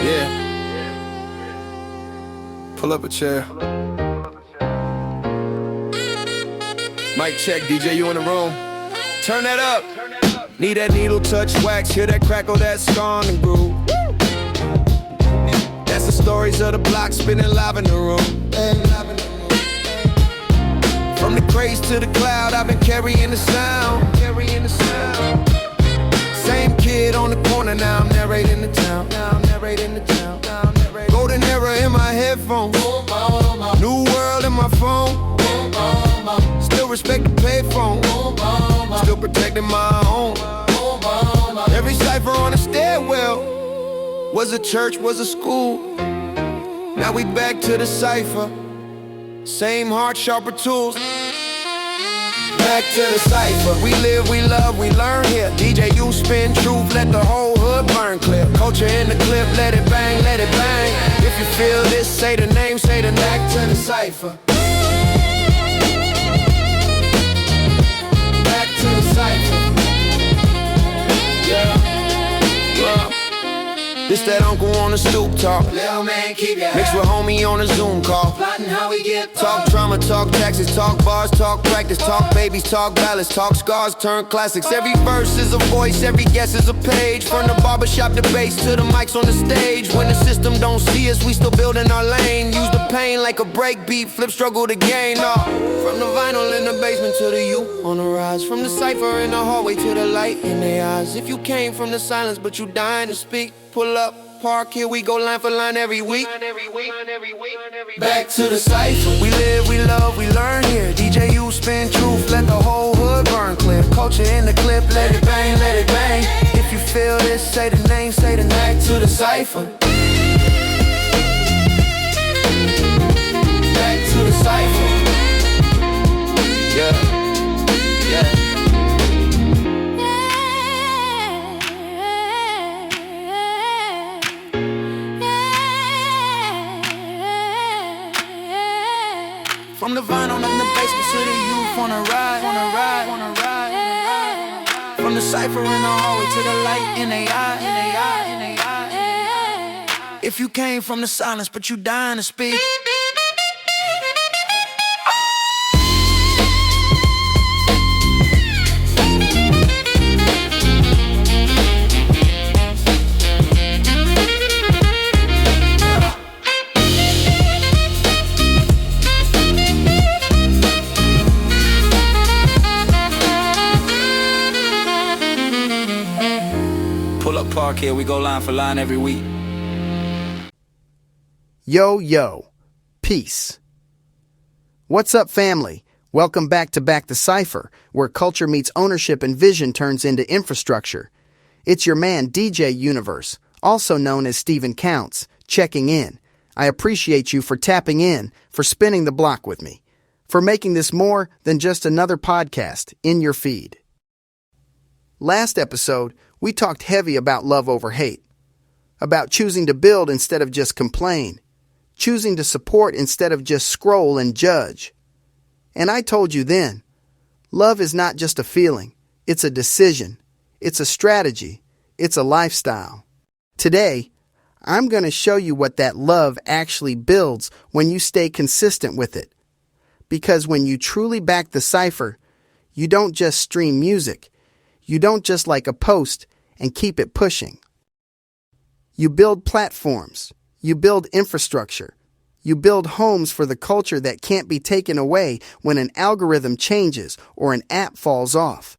Yeah. Pull up a chair. Mic check, DJ, you in the room? Turn that up. Need that needle touch wax, hear that crackle, that scorn and groove. That's the stories of the block spinning live in the room. From the craze to the cloud, I've been carrying the sound. Same kid on the corner, now I'm narrating the town. Golden era in my headphones. New world in my phone. Still respect the payphone. Still protecting my own. Every cipher on the stairwell was a church, was a school. Now we back to the cipher. Same heart, sharper tools. Back to the cipher. We live, we love, we learn here. DJ, you spin truth, let the whole hood burn clear. Culture in the clip, let it bang, let it bang. If you feel this, say the name, say the back to the cipher. Back to the cipher. Yeah. This that uncle on the stoop talk. Little man, keep your Mixed with homie on a Zoom call. plotting how we get Talk drama, talk taxes, talk bars, talk practice, talk babies, talk ballads, talk scars, turn classics. Every verse is a voice, every guess is a page. From the barbershop debates to the mics on the stage. When the system don't see us, we still building our lane. Use the pain like a break beat, flip struggle to gain. From the vinyl in the basement to the you on the rise. From the cipher in the hallway to the light in their eyes. If you came from the silence but you dying to speak, pull up, park, here we go line for line every week. Back to the cipher. We live, we love, we learn here. DJ, you spin truth, let the whole hood burn clear. Culture in the clip, let it bang, let it bang. If you feel this, say the name, say the back to the cipher. Back to the cipher. Yeah, yeah. From the vinyl in the basement to the youth on a ride. From the cipher in the hallway to the light in they eye. If you came from the silence but you dying to speak. Pull up, park, here we go line for line every week. Yo, peace. What's up, family? Welcome back to Back the Cipher, where culture meets ownership and vision turns into infrastructure. It's your man, DJ Universe, also known as Stephen Counts, checking in. I appreciate you for tapping in, for spinning the block with me, for making this more than just another podcast in your feed. Last episode, we talked heavy about love over hate, about choosing to build instead of just complain, choosing to support instead of just scroll and judge. And I told you then, love is not just a feeling, it's a decision, it's a strategy, it's a lifestyle. Today, I'm going to show you what that love actually builds when you stay consistent with it. Because when you truly back the cipher, you don't just stream music, you don't just like a post and keep it pushing. You build platforms, you build infrastructure, you build homes for the culture that can't be taken away when an algorithm changes or an app falls off.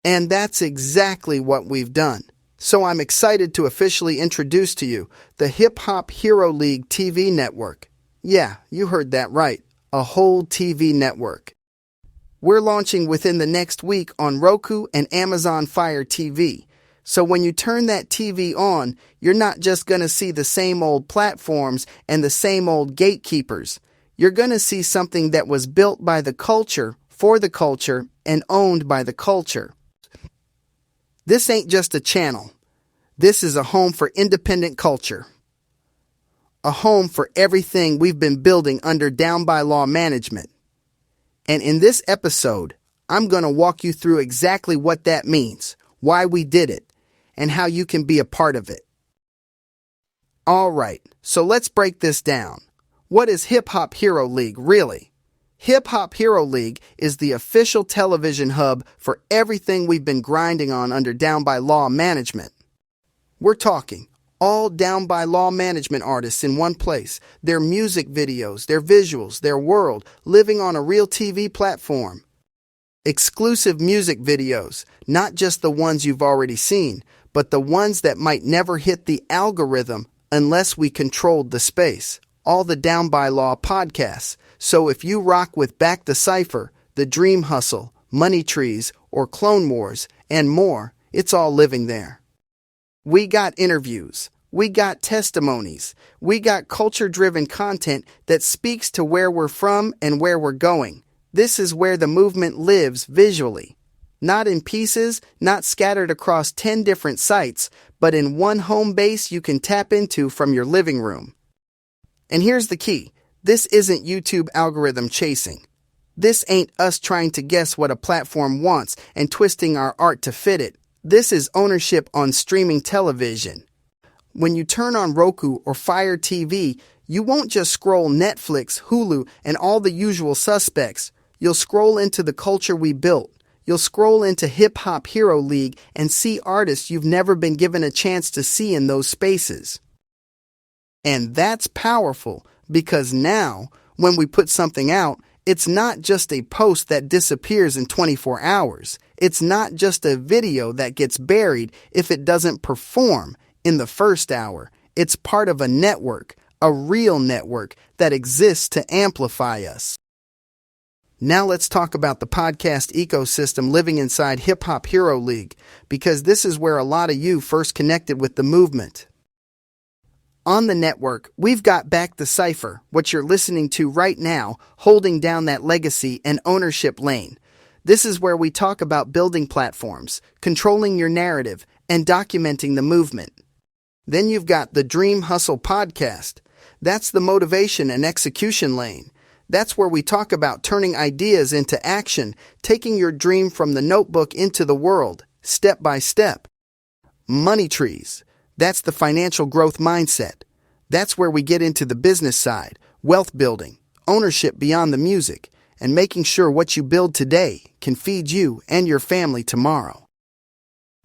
And that's exactly what we've done. So I'm excited to officially introduce to you the Hip Hop Hero League TV network. Yeah, you heard that right, a whole TV network. We're launching within the next week on Roku and Amazon Fire TV. So when you turn that TV on, you're not just going to see the same old platforms and the same old gatekeepers. You're going to see something that was built by the culture, for the culture, and owned by the culture. This ain't just a channel. This is a home for independent culture. a home for everything we've been building under Down by Law management. And in this episode, I'm going to walk you through exactly what that means, why we did it, and how you can be a part of it. All right, so let's break this down. What is Hip Hop Hero League really? Hip Hop Hero League is the official television hub for everything we've been grinding on under Down by Law management. We're talking all Down by Law management artists in one place, their music videos, their visuals, their world, living on a real TV platform. Exclusive music videos, not just the ones you've already seen, but the ones that might never hit the algorithm unless we controlled the space. All the Down by Law podcasts. So if you rock with Back the Cypher, The Dream Hustle, Money Trees, or Clone Wars, and more, it's all living there. We got interviews. We got testimonies. We got culture-driven content that speaks to where we're from and where we're going. This is where the movement lives visually. Not in pieces, not scattered across 10 different sites, but in one home base you can tap into from your living room. And here's the key. This isn't YouTube algorithm chasing. This ain't us trying to guess what a platform wants and twisting our art to fit it. This is ownership on streaming television. When you turn on Roku or Fire TV, you won't just scroll Netflix, Hulu, and all the usual suspects. You'll scroll into the culture we built. You'll scroll into Hip Hop Hero League and see artists you've never been given a chance to see in those spaces. And that's powerful because now, when we put something out, it's not just a post that disappears in 24 hours. It's not just a video that gets buried if it doesn't perform in the first hour. It's part of a network, a real network that exists to amplify us. Now let's talk about the podcast ecosystem living inside Hip Hop Hero League, because this is where a lot of you first connected with the movement. On the network, we've got Back the Cypher, what you're listening to right now, holding down that legacy and ownership lane. This is where we talk about building platforms, controlling your narrative, and documenting the movement. Then you've got the Dream Hustle podcast. That's the motivation and execution lane. That's where we talk about turning ideas into action, taking your dream from the notebook into the world, step by step. Money Trees. That's the financial growth mindset. That's where we get into the business side, wealth building, ownership beyond the music, and making sure what you build today can feed you and your family tomorrow.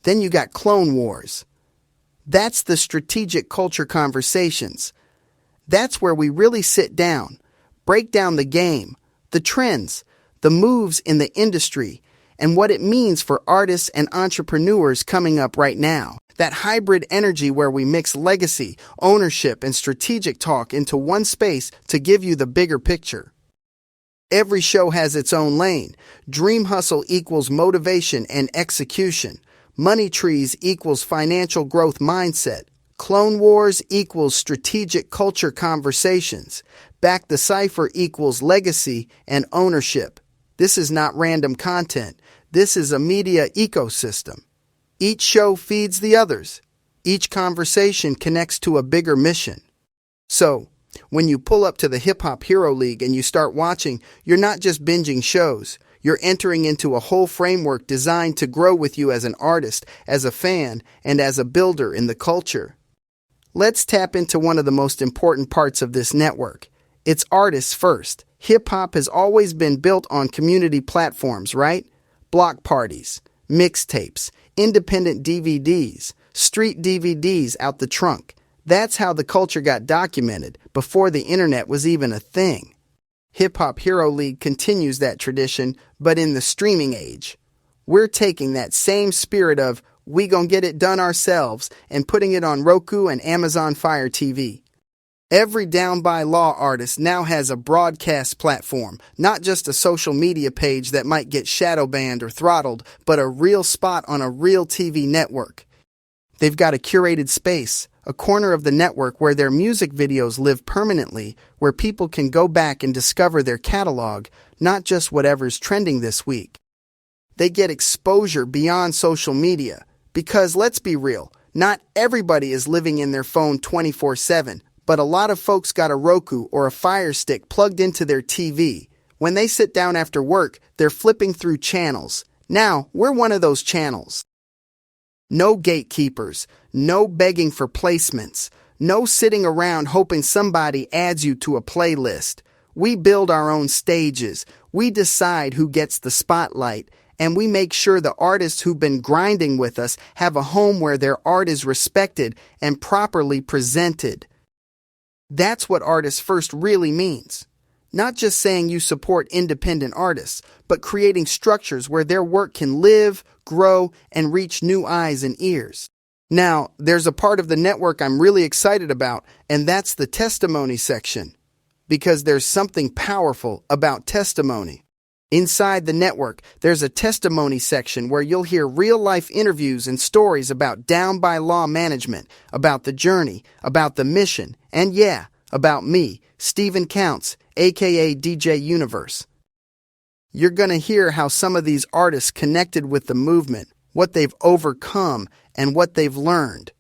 Then you got Clone Wars. That's the strategic culture conversations. That's where we really sit down, break down the game, the trends, the moves in the industry, and what it means for artists and entrepreneurs coming up right now. That hybrid energy where we mix legacy, ownership, and strategic talk into one space to give you the bigger picture. Every show has its own lane. Dream Hustle equals motivation and execution. Money Trees equals financial growth mindset. Clone Wars equals strategic culture conversations. Back the Cypher equals legacy and ownership. This is not random content. This is a media ecosystem. Each show feeds the others. Each conversation connects to a bigger mission. So, when you pull up to the Hip Hop Hero League and you start watching, you're not just binging shows. You're entering into a whole framework designed to grow with you as an artist, as a fan, and as a builder in the culture. Let's tap into one of the most important parts of this network. It's artists first. Hip-hop has always been built on community platforms, right? Block parties, mixtapes, independent DVDs, street DVDs out the trunk. That's how the culture got documented before the internet was even a thing. Hip Hop Hero League continues that tradition, but in the streaming age. We're taking that same spirit of we gon' get it done ourselves and putting it on Roku and Amazon Fire TV. Every Down by Law artist now has a broadcast platform, not just a social media page that might get shadow banned or throttled, but a real spot on a real TV network. They've got a curated space, a corner of the network where their music videos live permanently, where people can go back and discover their catalog, not just whatever's trending this week. They get exposure beyond social media, because let's be real, not everybody is living in their phone 24/7. But a lot of folks got a Roku or a Fire Stick plugged into their TV. When they sit down after work, they're flipping through channels. Now, we're one of those channels. No gatekeepers, no begging for placements, no sitting around hoping somebody adds you to a playlist. We build our own stages, we decide who gets the spotlight, and we make sure the artists who've been grinding with us have a home where their art is respected and properly presented. That's what Artists First really means. Not just saying you support independent artists, but creating structures where their work can live, grow, and reach new eyes and ears. Now, there's a part of the network I'm really excited about, and that's the testimony section. Because there's something powerful about testimony. Inside the network, there's a testimony section where you'll hear real-life interviews and stories about Down by Law management, about the journey, about the mission, and yeah, about me, Stephen Counts, aka DJ Universe. You're gonna hear how some of these artists connected with the movement, what they've overcome, and what they've learned.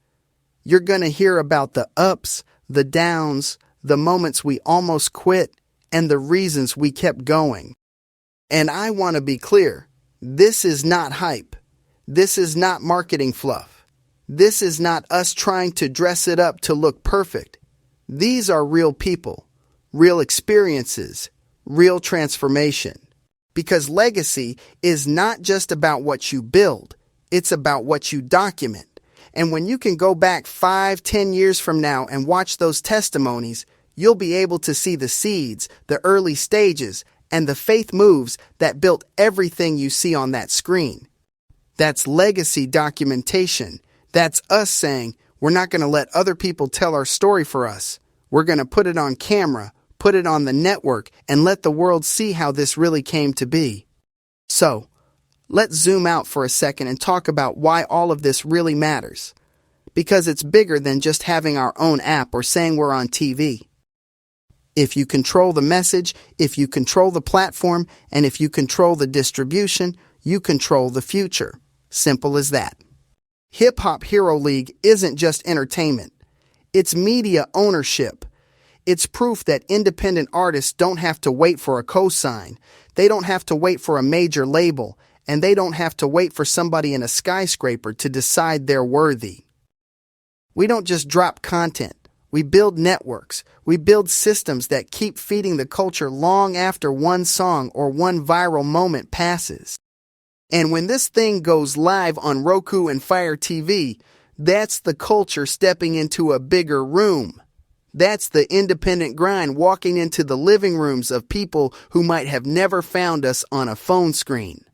You're gonna hear about the ups, the downs, the moments we almost quit, and the reasons we kept going. And I want to be clear, this is not hype. This is not marketing fluff. This is not us trying to dress it up to look perfect. These are real people, real experiences, real transformation. Because legacy is not just about what you build, it's about what you document. And when you can go back 5-10 years from now and watch those testimonies, you'll be able to see the seeds, the early stages, and the faith moves that built everything you see on that screen. That's legacy documentation. That's us saying, we're not going to let other people tell our story for us. We're going to put it on camera, put it on the network, and let the world see how this really came to be. So, let's zoom out for a second and talk about why all of this really matters. Because it's bigger than just having our own app or saying we're on TV. If you control the message, if you control the platform, and if you control the distribution, you control the future. Simple as that. Hip Hop Hero League isn't just entertainment. It's media ownership. It's proof that independent artists don't have to wait for a cosign. They don't have to wait for a major label, and they don't have to wait for somebody in a skyscraper to decide they're worthy. We don't just drop content. We build networks. We build systems that keep feeding the culture long after one song or one viral moment passes. And when this thing goes live on Roku and Fire TV, that's the culture stepping into a bigger room. That's the independent grind walking into the living rooms of people who might have never found us on a phone screen.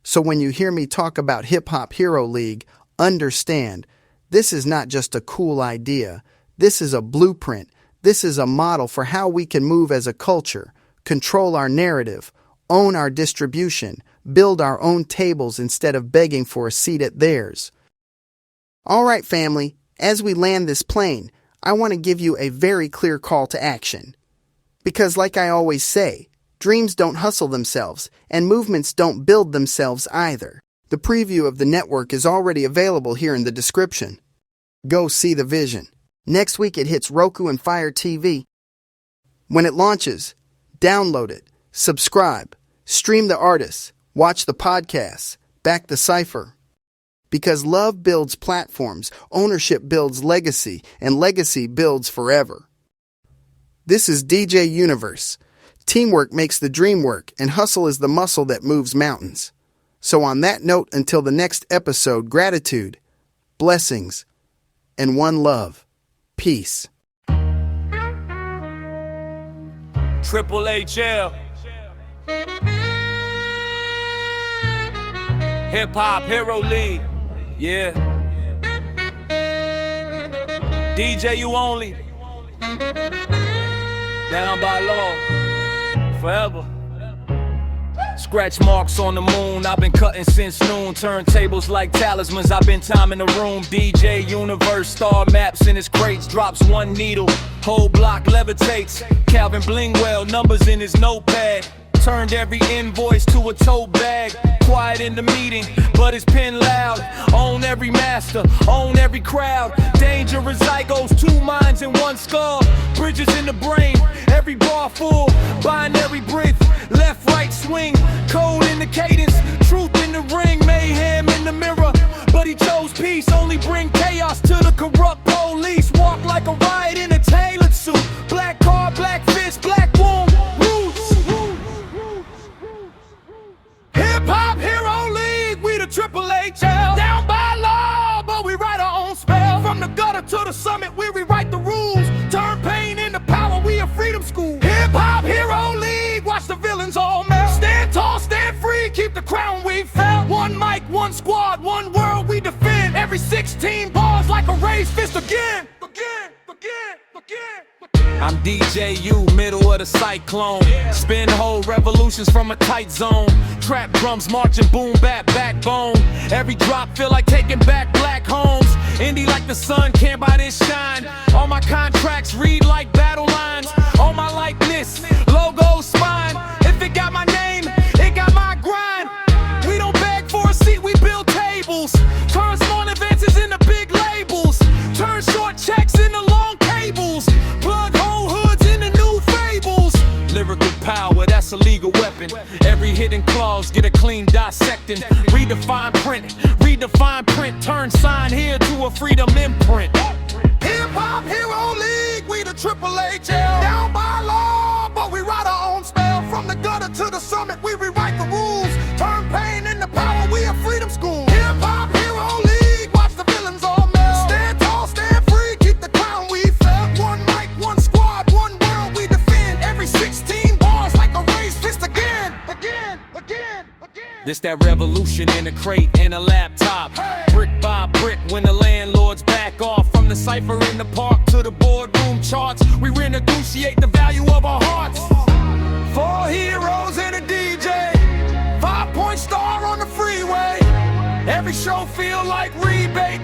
So when you hear me talk about Hip Hop Hero League, understand, this is not just a cool idea. This is a blueprint. This is a model for how we can move as a culture, control our narrative, own our distribution, build our own tables instead of begging for a seat at theirs. All right, family, as we land this plane, I want to give you a very clear call to action. Because like I always say, dreams don't hustle themselves, and movements don't build themselves either. The preview of the network is already available here in the description. Go see the vision. Next week it hits Roku and Fire TV. When it launches, download it, subscribe, stream the artists, watch the podcasts, back the cipher. Because love builds platforms, ownership builds legacy, and legacy builds forever. This is DJ Universe. Teamwork makes the dream work, and hustle is the muscle that moves mountains. So on that note, until the next episode, gratitude, blessings, and one love. Peace. Triple HL. Hip Hop Hero League. Yeah. DJ you only. Down by law. Forever. Scratch marks on the moon, I've been cutting since noon. Turntables like talismans, I've been timing the room. DJ Universe, star maps in his crates. Drops one needle, whole block levitates. Calvin Blingwell, numbers in his notepad. Turned every invoice to a tote bag. Quiet in the meeting, but his pen loud. Own every master, own every crowd. Dangerous zygotes, 2 minds in 1 skull. Bridges in the brain, every bar full. Binary breath, left, right swing. Code in the cadence, truth in the ring. Mayhem in the mirror, but he chose peace. Only bring chaos to the corrupt police. Walk like a riot in a tailored suit. Black car, black fist, black womb. Roots. Hip-hop hero league, we the Triple H. Down by law, but we write our own spell. From the gutter to the summit, we rewrite the rules. Turn pain into power, we a freedom school. Hip-hop hero league, watch the villains all melt. Stand tall, stand free, keep the crown we felt. 1 mic, 1 squad, 1 world we defend. Every 16 bars like a raised fist again. I'm DJU, middle of the cyclone. Spin whole revolutions from a tight zone. Trap drums marching, boom bap, backbone. Every drop feel like taking back black homes. Indie like the sun, can't buy this shine. All my contracts read like battle lines. All my likeness, logo, spine. If it got my name, it got my grind. We don't beg for a seat, we build tables. Turn small advances into big labels. Turn short checks into long cables. Plug whole hoods into new fables. Lyrical power, that's a legal weapon. Every hidden clause, get a clean dissecting. Redefine print, turn sign here to a freedom imprint. Hip-hop hero league, we the Triple H. Down by law, but we write our own spell. From the gutter to the summit, we rewrite the rules. Turn pain into power, we a freedom school. Hip-hop hero league, watch the villains all melt. Stand tall, stand free, keep the crown we felt. 1 mic, 1 squad, 1 world we defend. Every 16 bars like a raised fist again. This that revolution in a crate and a laptop. Brick by brick when the landlords back off. From the cipher in the park to the boardroom charts, we renegotiate the value of our hearts. 4 heroes and a DJ, 5-point star on the freeway. Every show feel like rebate.